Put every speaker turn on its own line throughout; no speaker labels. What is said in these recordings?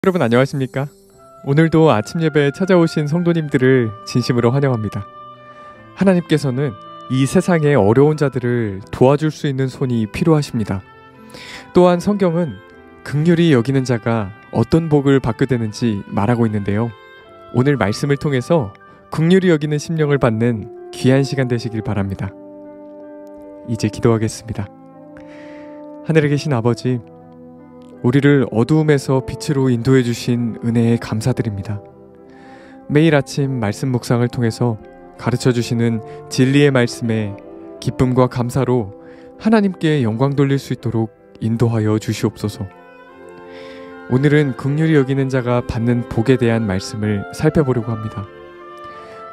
여러분 안녕하십니까? 오늘도 아침 예배에 찾아오신 성도님들을 진심으로 환영합니다. 하나님께서는 이 세상의 어려운 자들을 도와줄 수 있는 손이 필요하십니다. 또한 성경은 긍휼히 여기는 자가 어떤 복을 받게 되는지 말하고 있는데요. 오늘 말씀을 통해서 긍휼히 여기는 심령을 받는 귀한 시간 되시길 바랍니다. 이제 기도하겠습니다. 하늘에 계신 아버지, 우리를 어두움에서 빛으로 인도해 주신 은혜에 감사드립니다. 매일 아침 말씀 묵상을 통해서 가르쳐 주시는 진리의 말씀에 기쁨과 감사로 하나님께 영광 돌릴 수 있도록 인도하여 주시옵소서. 오늘은 긍휼히 여기는 자가 받는 복에 대한 말씀을 살펴보려고 합니다.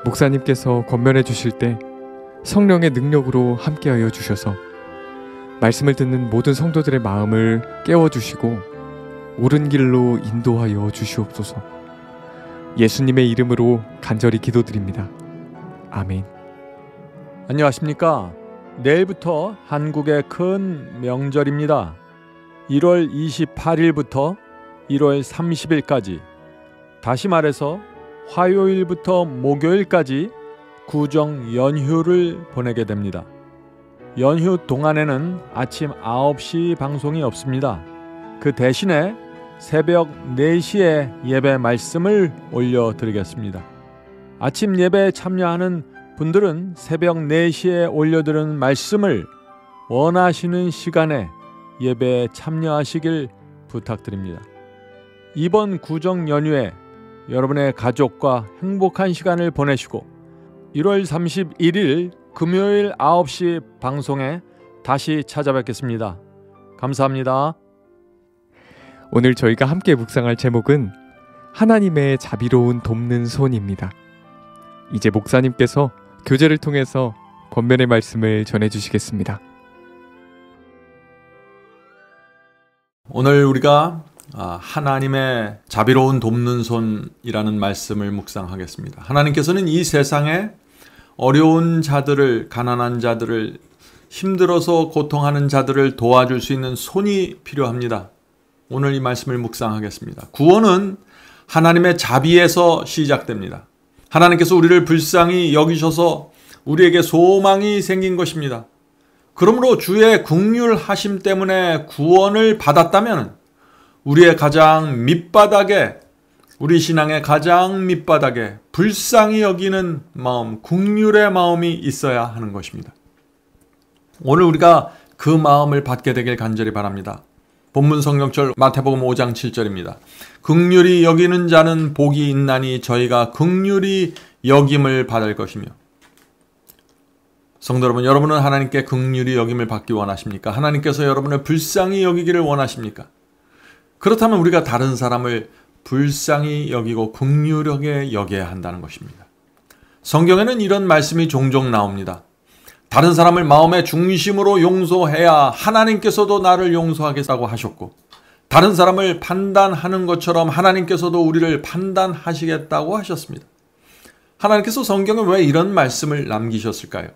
목사님께서 권면해 주실 때 성령의 능력으로 함께하여 주셔서 말씀을 듣는 모든 성도들의 마음을 깨워주시고 옳은 길로 인도하여 주시옵소서. 예수님의 이름으로 간절히 기도드립니다. 아멘.
안녕하십니까? 내일부터 한국의 큰 명절입니다. 1월 28일부터 1월 30일까지, 다시 말해서 화요일부터 목요일까지 구정 연휴를 보내게 됩니다. 연휴 동안에는 아침 9시 방송이 없습니다. 그 대신에 새벽 4시에 예배 말씀을 올려드리겠습니다. 아침 예배에 참여하는 분들은 새벽 4시에 올려드리는 말씀을 원하시는 시간에 예배에 참여하시길 부탁드립니다. 이번 구정 연휴에 여러분의 가족과 행복한 시간을 보내시고 1월 31일 금요일 9시 방송에 다시 찾아뵙겠습니다. 감사합니다.
오늘 저희가 함께 묵상할 제목은 하나님의 자비로운 돕는 손입니다. 이제 목사님께서 교제를 통해서 권면의 말씀을 전해주시겠습니다.
오늘 우리가 하나님의 자비로운 돕는 손이라는 말씀을 묵상하겠습니다. 하나님께서는 이 세상에 어려운 자들을, 가난한 자들을, 힘들어서 고통하는 자들을 도와줄 수 있는 손이 필요합니다. 오늘 이 말씀을 묵상하겠습니다. 구원은 하나님의 자비에서 시작됩니다. 하나님께서 우리를 불쌍히 여기셔서 우리에게 소망이 생긴 것입니다. 그러므로 주의 긍휼하심 때문에 구원을 받았다면 우리의 가장 밑바닥에, 우리 신앙의 가장 밑바닥에 불쌍히 여기는 마음, 긍휼의 마음이 있어야 하는 것입니다. 오늘 우리가 그 마음을 받게 되길 간절히 바랍니다. 본문 성경절 마태복음 5장 7절입니다. 긍휼히 여기는 자는 복이 있나니 저희가 긍휼히 여김을 받을 것이며. 성도 여러분, 여러분은 하나님께 긍휼히 여김을 받기 원하십니까? 하나님께서 여러분을 불쌍히 여기기를 원하십니까? 그렇다면 우리가 다른 사람을 불쌍히 여기고 긍휼하게 여겨야 한다는 것입니다. 성경에는 이런 말씀이 종종 나옵니다. 다른 사람을 마음의 중심으로 용서해야 하나님께서도 나를 용서하겠다고 하셨고, 다른 사람을 판단하는 것처럼 하나님께서도 우리를 판단하시겠다고 하셨습니다. 하나님께서 성경에 왜 이런 말씀을 남기셨을까요?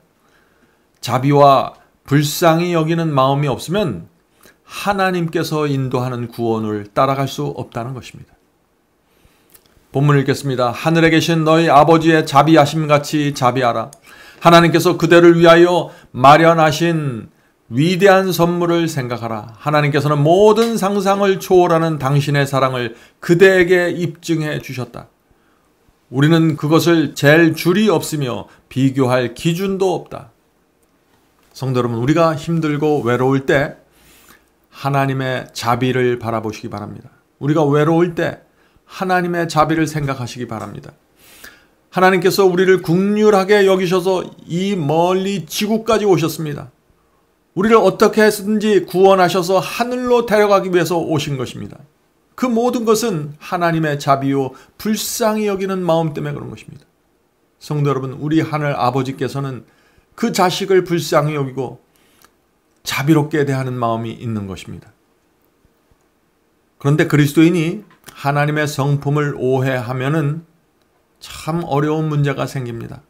자비와 불쌍히 여기는 마음이 없으면 하나님께서 인도하는 구원을 따라갈 수 없다는 것입니다. 본문 읽겠습니다. 하늘에 계신 너희 아버지의 자비하심같이 자비하라. 하나님께서 그대를 위하여 마련하신 위대한 선물을 생각하라. 하나님께서는 모든 상상을 초월하는 당신의 사랑을 그대에게 입증해 주셨다. 우리는 그것을 잴 줄이 없으며 비교할 기준도 없다. 성도 여러분, 우리가 힘들고 외로울 때 하나님의 자비를 바라보시기 바랍니다. 우리가 외로울 때 하나님의 자비를 생각하시기 바랍니다. 하나님께서 우리를 긍휼하게 여기셔서 이 멀리 지구까지 오셨습니다. 우리를 어떻게 해서든지 구원하셔서 하늘로 데려가기 위해서 오신 것입니다. 그 모든 것은 하나님의 자비요 불쌍히 여기는 마음 때문에 그런 것입니다. 성도 여러분, 우리 하늘 아버지께서는 그 자식을 불쌍히 여기고 자비롭게 대하는 마음이 있는 것입니다. 그런데 그리스도인이 하나님의 성품을 오해하면은 참 어려운 문제가 생깁니다.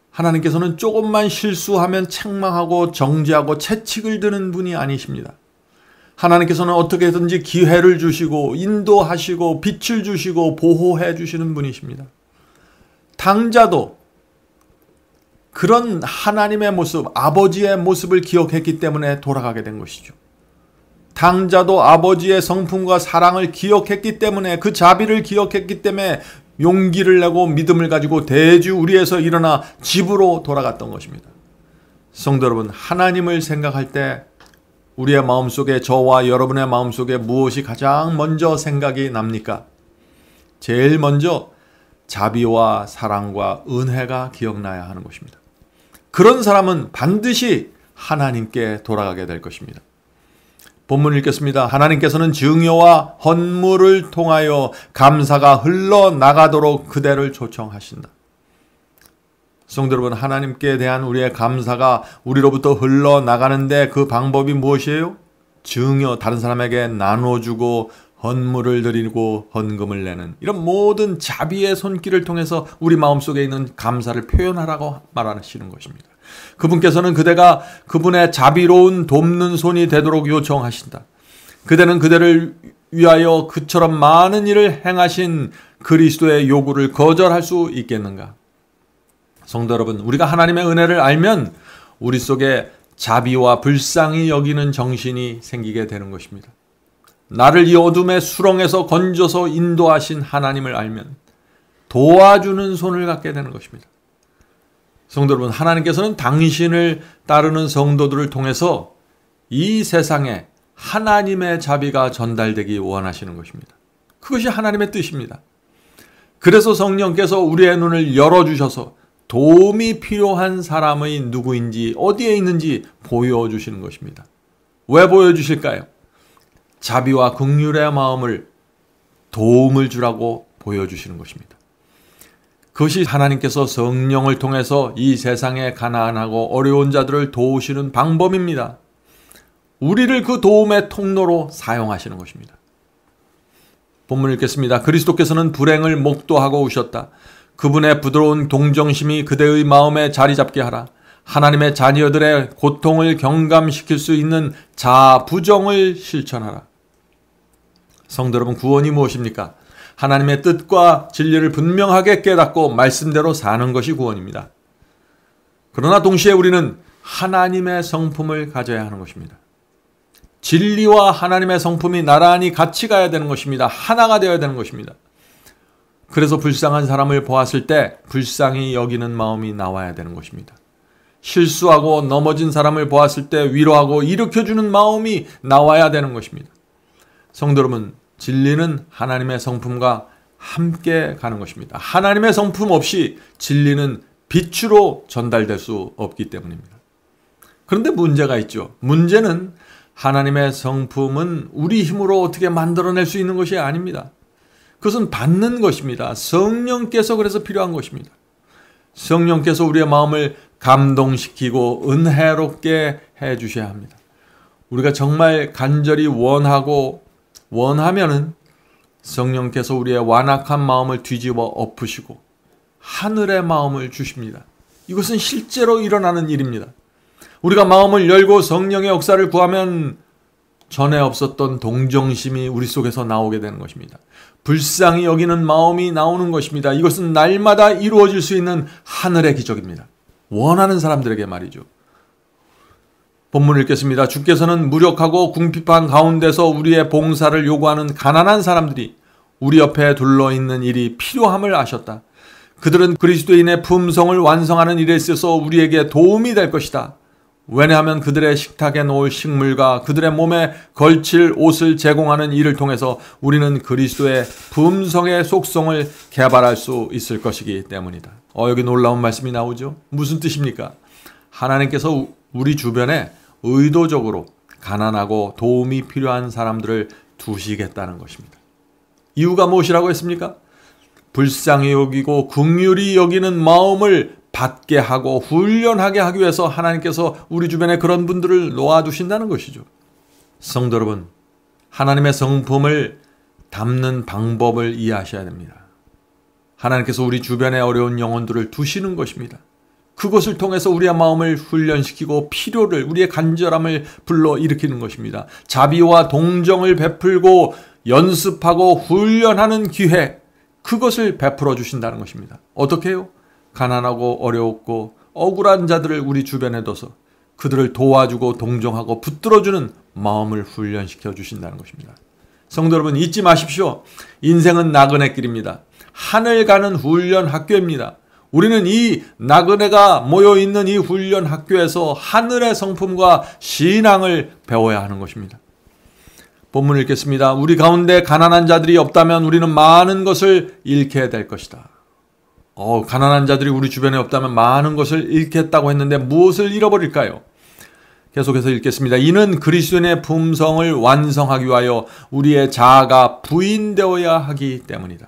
하나님께서는 조금만 실수하면 책망하고 정죄하고 채찍을 드는 분이 아니십니다. 하나님께서는 어떻게든지 기회를 주시고 인도하시고 빛을 주시고 보호해 주시는 분이십니다. 당자도 그런 하나님의 모습, 아버지의 모습을 기억했기 때문에 돌아가게 된 것이죠. 당자도 아버지의 성품과 사랑을 기억했기 때문에, 그 자비를 기억했기 때문에 용기를 내고 믿음을 가지고 대주우리에서 일어나 집으로 돌아갔던 것입니다. 성도 여러분, 하나님을 생각할 때 우리의 마음속에, 저와 여러분의 마음속에 무엇이 가장 먼저 생각이 납니까? 제일 먼저 자비와 사랑과 은혜가 기억나야 하는 것입니다. 그런 사람은 반드시 하나님께 돌아가게 될 것입니다. 본문을 읽겠습니다. 하나님께서는 증여와 헌물을 통하여 감사가 흘러나가도록 그대를 초청하신다. 성도 여러분, 하나님께 대한 우리의 감사가 우리로부터 흘러나가는데 그 방법이 무엇이에요? 증여, 다른 사람에게 나눠주고 헌물을 드리고 헌금을 내는 이런 모든 자비의 손길을 통해서 우리 마음속에 있는 감사를 표현하라고 말하시는 것입니다. 그분께서는 그대가 그분의 자비로운 돕는 손이 되도록 요청하신다. 그대는 그대를 위하여 그처럼 많은 일을 행하신 그리스도의 요구를 거절할 수 있겠는가? 성도 여러분, 우리가 하나님의 은혜를 알면 우리 속에 자비와 불쌍히 여기는 정신이 생기게 되는 것입니다. 나를 이 어둠의 수렁에서 건져서 인도하신 하나님을 알면 도와주는 손을 갖게 되는 것입니다. 성도 여러분, 하나님께서는 당신을 따르는 성도들을 통해서 이 세상에 하나님의 자비가 전달되기 원하시는 것입니다. 그것이 하나님의 뜻입니다. 그래서 성령께서 우리의 눈을 열어주셔서 도움이 필요한 사람의 누구인지, 어디에 있는지 보여주시는 것입니다. 왜 보여주실까요? 자비와 긍휼의 마음을, 도움을 주라고 보여주시는 것입니다. 그것이 하나님께서 성령을 통해서 이 세상에 가난하고 어려운 자들을 도우시는 방법입니다. 우리를 그 도움의 통로로 사용하시는 것입니다. 본문 읽겠습니다. 그리스도께서는 불행을 목도하고 오셨다. 그분의 부드러운 동정심이 그대의 마음에 자리 잡게 하라. 하나님의 자녀들의 고통을 경감시킬 수 있는 자부정을 실천하라. 성도 여러분, 구원이 무엇입니까? 하나님의 뜻과 진리를 분명하게 깨닫고 말씀대로 사는 것이 구원입니다. 그러나 동시에 우리는 하나님의 성품을 가져야 하는 것입니다. 진리와 하나님의 성품이 나란히 같이 가야 되는 것입니다. 하나가 되어야 되는 것입니다. 그래서 불쌍한 사람을 보았을 때 불쌍히 여기는 마음이 나와야 되는 것입니다. 실수하고 넘어진 사람을 보았을 때 위로하고 일으켜주는 마음이 나와야 되는 것입니다. 성도 여러분, 진리는 하나님의 성품과 함께 가는 것입니다. 하나님의 성품 없이 진리는 빛으로 전달될 수 없기 때문입니다. 그런데 문제가 있죠. 문제는 하나님의 성품은 우리 힘으로 어떻게 만들어낼 수 있는 것이 아닙니다. 그것은 받는 것입니다. 성령께서 그래서 필요한 것입니다. 성령께서 우리의 마음을 감동시키고 은혜롭게 해 주셔야 합니다. 우리가 정말 간절히 원하면은 성령께서 우리의 완악한 마음을 뒤집어 엎으시고 하늘의 마음을 주십니다. 이것은 실제로 일어나는 일입니다. 우리가 마음을 열고 성령의 역사를 구하면 전에 없었던 동정심이 우리 속에서 나오게 되는 것입니다. 불쌍히 여기는 마음이 나오는 것입니다. 이것은 날마다 이루어질 수 있는 하늘의 기적입니다. 원하는 사람들에게 말이죠. 본문을 읽겠습니다. 주께서는 무력하고 궁핍한 가운데서 우리의 봉사를 요구하는 가난한 사람들이 우리 옆에 둘러있는 일이 필요함을 아셨다. 그들은 그리스도인의 품성을 완성하는 일에 있어서 우리에게 도움이 될 것이다. 왜냐하면 그들의 식탁에 놓을 식물과 그들의 몸에 걸칠 옷을 제공하는 일을 통해서 우리는 그리스도의 품성의 속성을 개발할 수 있을 것이기 때문이다. 여기 놀라운 말씀이 나오죠. 무슨 뜻입니까? 하나님께서 우리 주변에 의도적으로 가난하고 도움이 필요한 사람들을 두시겠다는 것입니다. 이유가 무엇이라고 했습니까? 불쌍히 여기고 긍휼히 여기는 마음을 받게 하고 훈련하게 하기 위해서 하나님께서 우리 주변에 그런 분들을 놓아두신다는 것이죠. 성도 여러분, 하나님의 성품을 담는 방법을 이해하셔야 됩니다. 하나님께서 우리 주변에 어려운 영혼들을 두시는 것입니다. 그것을 통해서 우리의 마음을 훈련시키고 필요를, 우리의 간절함을 불러일으키는 것입니다. 자비와 동정을 베풀고 연습하고 훈련하는 기회, 그것을 베풀어 주신다는 것입니다. 어떻게 해요? 가난하고 어려웠고 억울한 자들을 우리 주변에 둬서 그들을 도와주고 동정하고 붙들어주는 마음을 훈련시켜 주신다는 것입니다. 성도 여러분, 잊지 마십시오. 인생은 나그네 길입니다. 하늘 가는 훈련 학교입니다. 우리는 이 나그네가 모여있는 이 훈련 학교에서 하늘의 성품과 신앙을 배워야 하는 것입니다. 본문을 읽겠습니다. 우리 가운데 가난한 자들이 없다면 우리는 많은 것을 잃게 될 것이다. 가난한 자들이 우리 주변에 없다면 많은 것을 잃겠다고 했는데 무엇을 잃어버릴까요? 계속해서 읽겠습니다. 이는 그리스도인의 품성을 완성하기 위하여 우리의 자아가 부인되어야 하기 때문이다.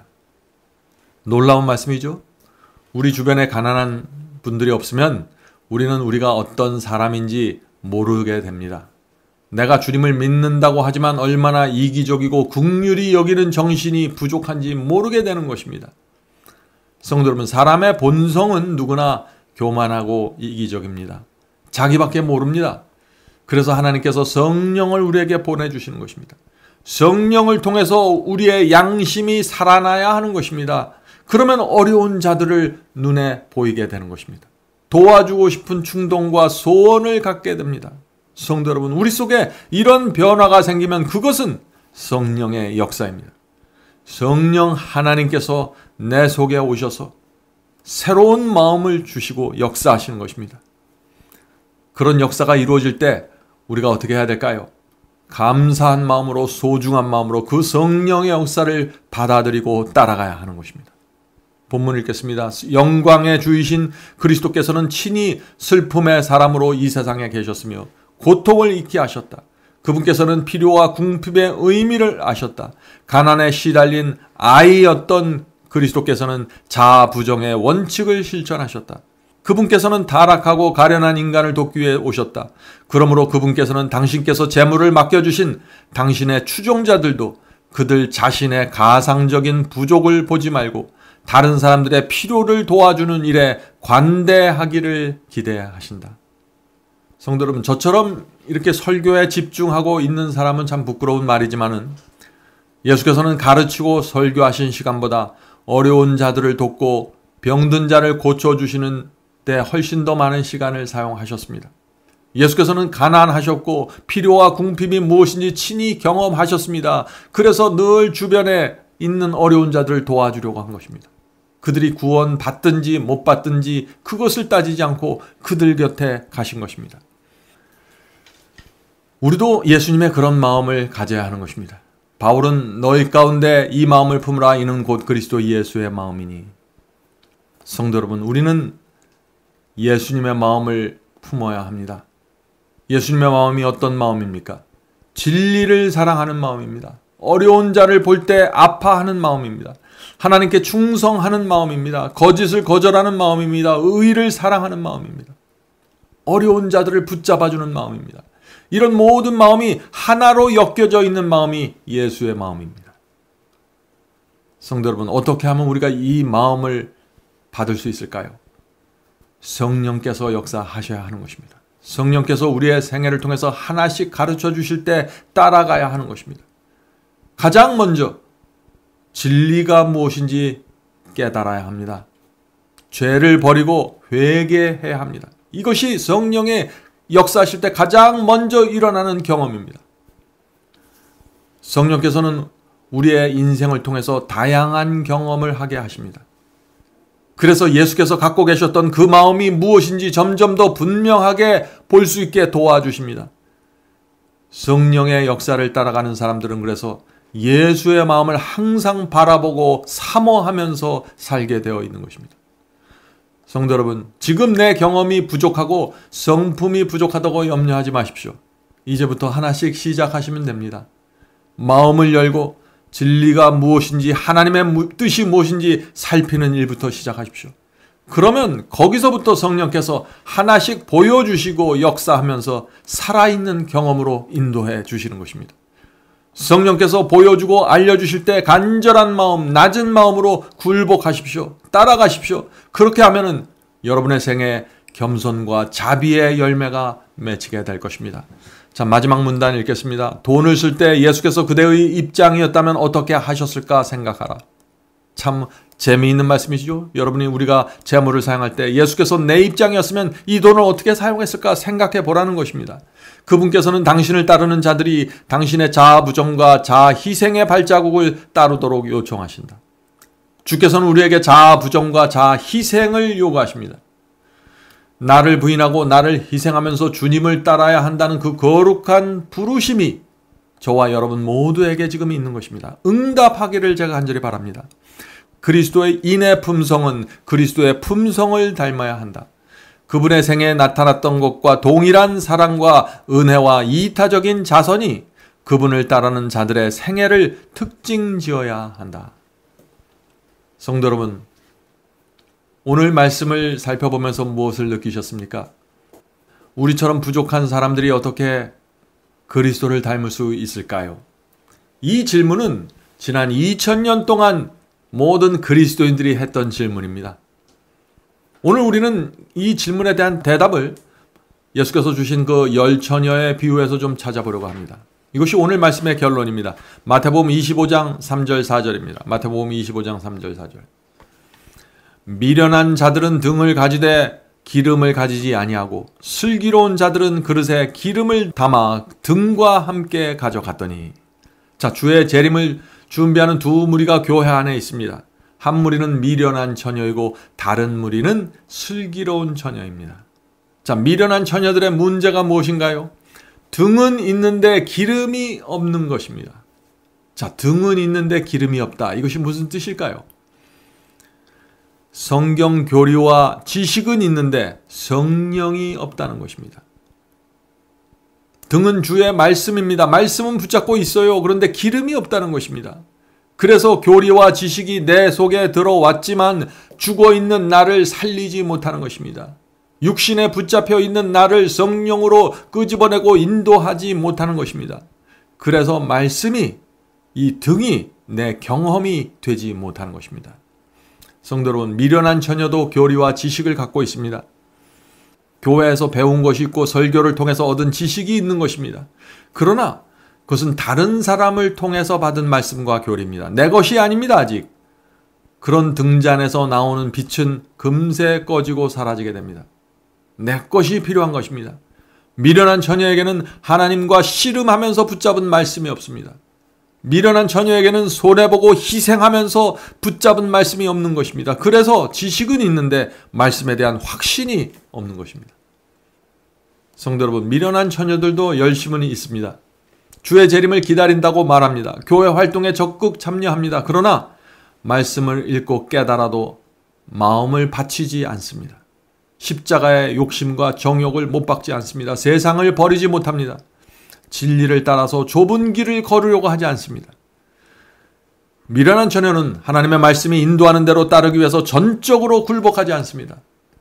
놀라운 말씀이죠. 우리 주변에 가난한 분들이 없으면 우리는 우리가 어떤 사람인지 모르게 됩니다. 내가 주님을 믿는다고 하지만 얼마나 이기적이고 긍휼히 여기는 정신이 부족한지 모르게 되는 것입니다. 성도 여러분, 사람의 본성은 누구나 교만하고 이기적입니다. 자기밖에 모릅니다. 그래서 하나님께서 성령을 우리에게 보내주시는 것입니다. 성령을 통해서 우리의 양심이 살아나야 하는 것입니다. 그러면 어려운 자들을 눈에 보이게 되는 것입니다. 도와주고 싶은 충동과 소원을 갖게 됩니다. 성도 여러분, 우리 속에 이런 변화가 생기면 그것은 성령의 역사입니다. 성령 하나님께서 내 속에 오셔서 새로운 마음을 주시고 역사하시는 것입니다. 그런 역사가 이루어질 때 우리가 어떻게 해야 될까요? 감사한 마음으로, 소중한 마음으로 그 성령의 역사를 받아들이고 따라가야 하는 것입니다. 본문을 읽겠습니다. 영광의 주이신 그리스도께서는 친히 슬픔의 사람으로 이 세상에 계셨으며 고통을 잊게 하셨다. 그분께서는 필요와 궁핍의 의미를 아셨다. 가난에 시달린 아이였던 그리스도께서는 자아 부정의 원칙을 실천하셨다. 그분께서는 타락하고 가련한 인간을 돕기 위해 오셨다. 그러므로 그분께서는 당신께서 재물을 맡겨주신 당신의 추종자들도 그들 자신의 가상적인 부족을 보지 말고 다른 사람들의 필요를 도와주는 일에 관대하기를 기대하신다. 성도 여러분, 저처럼 이렇게 설교에 집중하고 있는 사람은 참 부끄러운 말이지만은 예수께서는 가르치고 설교하신 시간보다 어려운 자들을 돕고 병든 자를 고쳐주시는 데 훨씬 더 많은 시간을 사용하셨습니다. 예수께서는 가난하셨고 필요와 궁핍이 무엇인지 친히 경험하셨습니다. 그래서 늘 주변에 있는 어려운 자들을 도와주려고 한 것입니다. 그들이 구원 받든지 못 받든지 그것을 따지지 않고 그들 곁에 가신 것입니다. 우리도 예수님의 그런 마음을 가져야 하는 것입니다. 바울은 너희 가운데 이 마음을 품으라. 이는 곧 그리스도 예수의 마음이니. 성도 여러분, 우리는 예수님의 마음을 품어야 합니다. 예수님의 마음이 어떤 마음입니까? 진리를 사랑하는 마음입니다. 어려운 자를 볼 때 아파하는 마음입니다. 하나님께 충성하는 마음입니다. 거짓을 거절하는 마음입니다. 의를 사랑하는 마음입니다. 어려운 자들을 붙잡아주는 마음입니다. 이런 모든 마음이 하나로 엮여져 있는 마음이 예수의 마음입니다. 성도 여러분, 어떻게 하면 우리가 이 마음을 받을 수 있을까요? 성령께서 역사하셔야 하는 것입니다. 성령께서 우리의 생애를 통해서 하나씩 가르쳐 주실 때 따라가야 하는 것입니다. 가장 먼저 진리가 무엇인지 깨달아야 합니다. 죄를 버리고 회개해야 합니다. 이것이 성령의 역사하실 때 가장 먼저 일어나는 경험입니다. 성령께서는 우리의 인생을 통해서 다양한 경험을 하게 하십니다. 그래서 예수께서 갖고 계셨던 그 마음이 무엇인지 점점 더 분명하게 볼 수 있게 도와주십니다. 성령의 역사를 따라가는 사람들은 그래서 예수의 마음을 항상 바라보고 사모하면서 살게 되어 있는 것입니다. 성도 여러분, 지금 내 경험이 부족하고 성품이 부족하다고 염려하지 마십시오. 이제부터 하나씩 시작하시면 됩니다. 마음을 열고 진리가 무엇인지, 하나님의 뜻이 무엇인지 살피는 일부터 시작하십시오. 그러면 거기서부터 성령께서 하나씩 보여주시고 역사하면서 살아있는 경험으로 인도해 주시는 것입니다. 성령께서 보여주고 알려주실 때 간절한 마음, 낮은 마음으로 굴복하십시오. 따라가십시오. 그렇게 하면은 여러분의 생에 겸손과 자비의 열매가 맺히게 될 것입니다. 자, 마지막 문단 읽겠습니다. 돈을 쓸 때 예수께서 그대의 입장이었다면 어떻게 하셨을까 생각하라. 참 재미있는 말씀이시죠. 여러분이 우리가 재물을 사용할 때 예수께서 내 입장이었으면 이 돈을 어떻게 사용했을까 생각해 보라는 것입니다. 그분께서는 당신을 따르는 자들이 당신의 자아 부정과 자아 희생의 발자국을 따르도록 요청하신다. 주께서는 우리에게 자아 부정과 자아 희생을 요구하십니다. 나를 부인하고 나를 희생하면서 주님을 따라야 한다는 그 거룩한 부르심이 저와 여러분 모두에게 지금 있는 것입니다. 응답하기를 제가 간절히 바랍니다. 그리스도의 인의 품성은 그리스도의 품성을 닮아야 한다. 그분의 생애에 나타났던 것과 동일한 사랑과 은혜와 이타적인 자선이 그분을 따르는 자들의 생애를 특징 지어야 한다. 성도 여러분, 오늘 말씀을 살펴보면서 무엇을 느끼셨습니까? 우리처럼 부족한 사람들이 어떻게 그리스도를 닮을 수 있을까요? 이 질문은 지난 2000년 동안 모든 그리스도인들이 했던 질문입니다. 오늘 우리는 이 질문에 대한 대답을 예수께서 주신 그 열 처녀의 비유에서 좀 찾아보려고 합니다. 이것이 오늘 말씀의 결론입니다. 마태복음 25장 3절 4절입니다. 마태복음 25장 3절 4절. 미련한 자들은 등을 가지되 기름을 가지지 아니하고 슬기로운 자들은 그릇에 기름을 담아 등과 함께 가져갔더니. 자, 주의 재림을 준비하는 두 무리가 교회 안에 있습니다. 한 무리는 미련한 처녀이고 다른 무리는 슬기로운 처녀입니다. 자, 미련한 처녀들의 문제가 무엇인가요? 등은 있는데 기름이 없는 것입니다. 자, 등은 있는데 기름이 없다. 이것이 무슨 뜻일까요? 성경 교리와 지식은 있는데 성령이 없다는 것입니다. 등은 주의 말씀입니다. 말씀은 붙잡고 있어요. 그런데 기름이 없다는 것입니다. 그래서 교리와 지식이 내 속에 들어왔지만 죽어있는 나를 살리지 못하는 것입니다. 육신에 붙잡혀 있는 나를 성령으로 끄집어내고 인도하지 못하는 것입니다. 그래서 말씀이, 이 등이 내 경험이 되지 못하는 것입니다. 성도 여러분, 미련한 처녀도 교리와 지식을 갖고 있습니다. 교회에서 배운 것이 있고 설교를 통해서 얻은 지식이 있는 것입니다. 그러나 그것은 다른 사람을 통해서 받은 말씀과 교리입니다. 내 것이 아닙니다, 아직. 그런 등잔에서 나오는 빛은 금세 꺼지고 사라지게 됩니다. 내 것이 필요한 것입니다. 미련한 처녀에게는 하나님과 씨름하면서 붙잡은 말씀이 없습니다. 미련한 처녀에게는 손해보고 희생하면서 붙잡은 말씀이 없는 것입니다. 그래서 지식은 있는데 말씀에 대한 확신이 없는 것입니다. 성도 여러분, 미련한 처녀들도 열심은 있습니다. 주의 재림을 기다린다고 말합니다. 교회 활동에 적극 참여합니다. 그러나 말씀을 읽고 깨달아도 마음을 바치지 않습니다. 십자가의 욕심과 정욕을 못 박지 않습니다. 세상을 버리지 못합니다. 진리를 따라서 좁은 길을 걸으려고 하지 않습니다. 미련한 처녀는 하나님의 말씀이 인도하는 대로 따르기 위해서 전적으로 굴복하지 않습니다.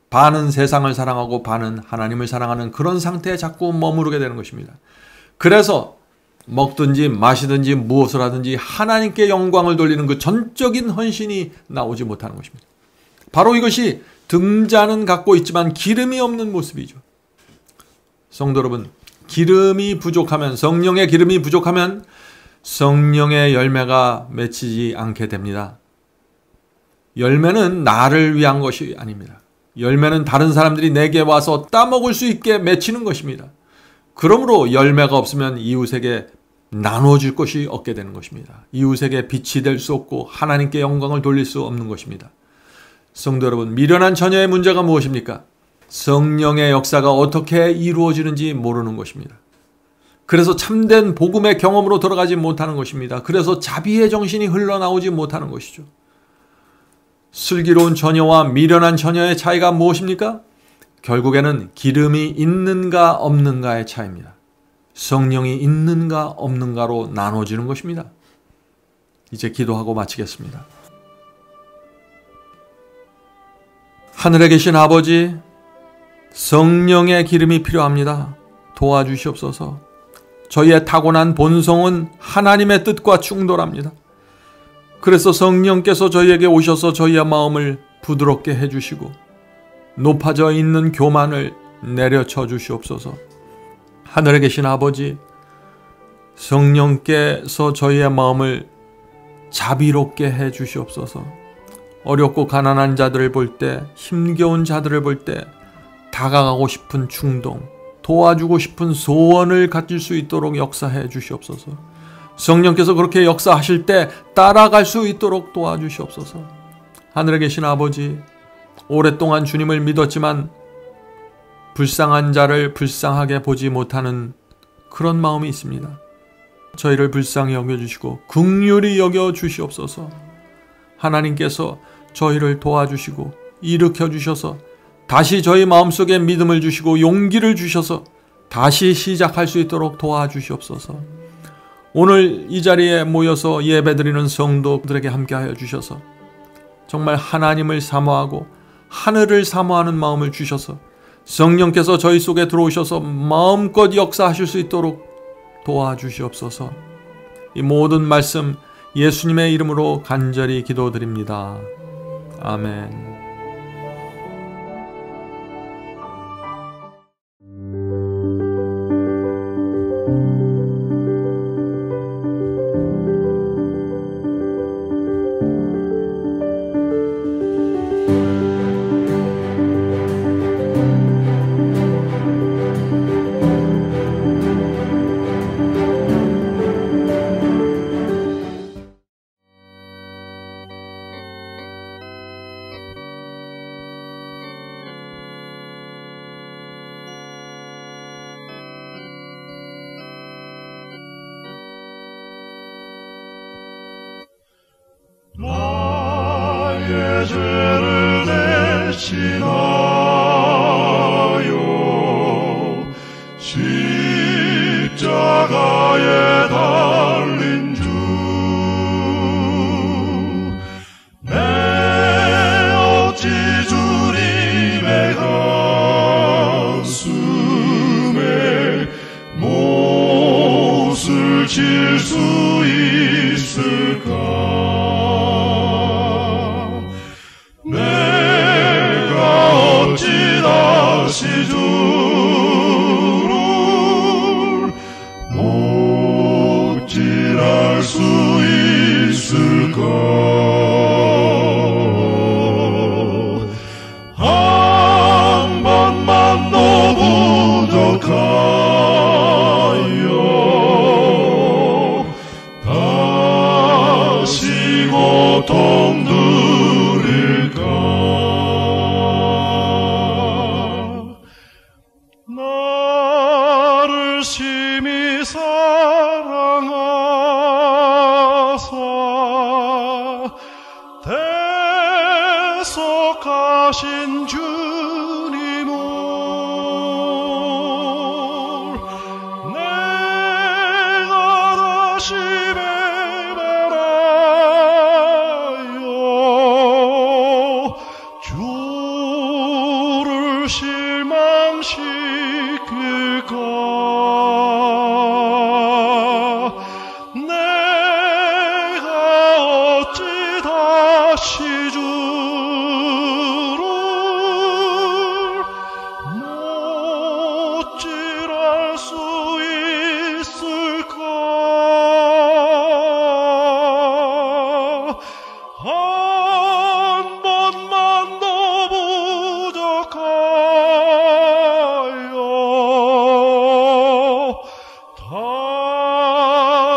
반은 세상을 사랑하고 반은 하나님을 사랑하는 그런 상태에 자꾸 머무르게 되는 것입니다. 그래서 먹든지 마시든지 무엇을 하든지 하나님께 영광을 돌리는 그 전적인 헌신이 나오지 못하는 것입니다. 바로 이것이 등잔은 갖고 있지만 기름이 없는 모습이죠. 성도 여러분, 기름이 부족하면, 성령의 기름이 부족하면 성령의 열매가 맺히지 않게 됩니다. 열매는 나를 위한 것이 아닙니다. 열매는 다른 사람들이 내게 와서 따먹을 수 있게 맺히는 것입니다. 그러므로 열매가 없으면 이웃에게 나눠줄 것이 없게 되는 것입니다. 이웃에게 빛이 될 수 없고 하나님께 영광을 돌릴 수 없는 것입니다. 성도 여러분, 미련한 처녀의 문제가 무엇입니까? 성령의 역사가 어떻게 이루어지는지 모르는 것입니다. 그래서 참된 복음의 경험으로 들어가지 못하는 것입니다. 그래서 자비의 정신이 흘러나오지 못하는 것이죠. 슬기로운 처녀와 미련한 처녀의 차이가 무엇입니까? 결국에는 기름이 있는가 없는가의 차이입니다. 성령이 있는가 없는가로 나눠지는 것입니다. 이제 기도하고 마치겠습니다. 하늘에 계신 아버지, 성령의 기름이 필요합니다. 도와주시옵소서. 저희의 타고난 본성은 하나님의 뜻과 충돌합니다. 그래서 성령께서 저희에게 오셔서 저희의 마음을 부드럽게 해주시고 높아져 있는 교만을 내려쳐 주시옵소서. 하늘에 계신 아버지, 성령께서 저희의 마음을 자비롭게 해 주시옵소서. 어렵고 가난한 자들을 볼 때, 힘겨운 자들을 볼 때 다가가고 싶은 충동, 도와주고 싶은 소원을 가질 수 있도록 역사해 주시옵소서. 성령께서 그렇게 역사하실 때 따라갈 수 있도록 도와주시옵소서. 하늘에 계신 아버지, 오랫동안 주님을 믿었지만 불쌍한 자를 불쌍하게 보지 못하는 그런 마음이 있습니다. 저희를 불쌍히 여겨주시고 긍휼히 여겨주시옵소서. 하나님께서 저희를 도와주시고 일으켜주셔서 다시 저희 마음속에 믿음을 주시고 용기를 주셔서 다시 시작할 수 있도록 도와주시옵소서. 오늘 이 자리에 모여서 예배드리는 성도들에게 함께하여 주셔서 정말 하나님을 사모하고 하늘을 사모하는 마음을 주셔서 성령께서 저희 속에 들어오셔서 마음껏 역사하실 수 있도록 도와주시옵소서. 이 모든 말씀 예수님의 이름으로 간절히 기도드립니다. 아멘.
나의 죄를 대신하여 십자가에 달린 주, 내 어찌 주님의 가슴에 못을 칠 수 있을까? 다시 주를 목질할 수 있을까? 한 번만 더 부족하여 다시 고통 들일까? 나를 심히 사랑하사 대속하신 주님을 내가 다시 배반하여 주를 실망시킬까? 내가 어찌 다시 주를 못질할 수 있을까? 한 번만 더 부족하여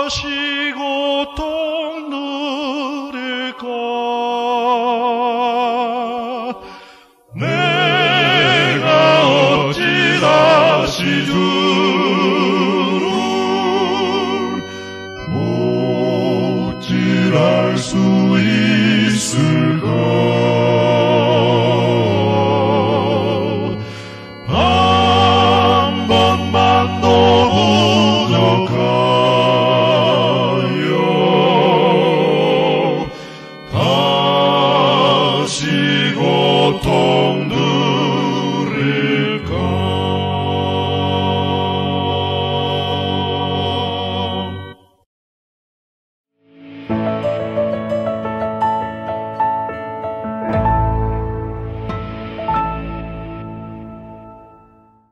다시 고통 누릴까? 내가 어찌 다시 주를 못질할 수 있을까?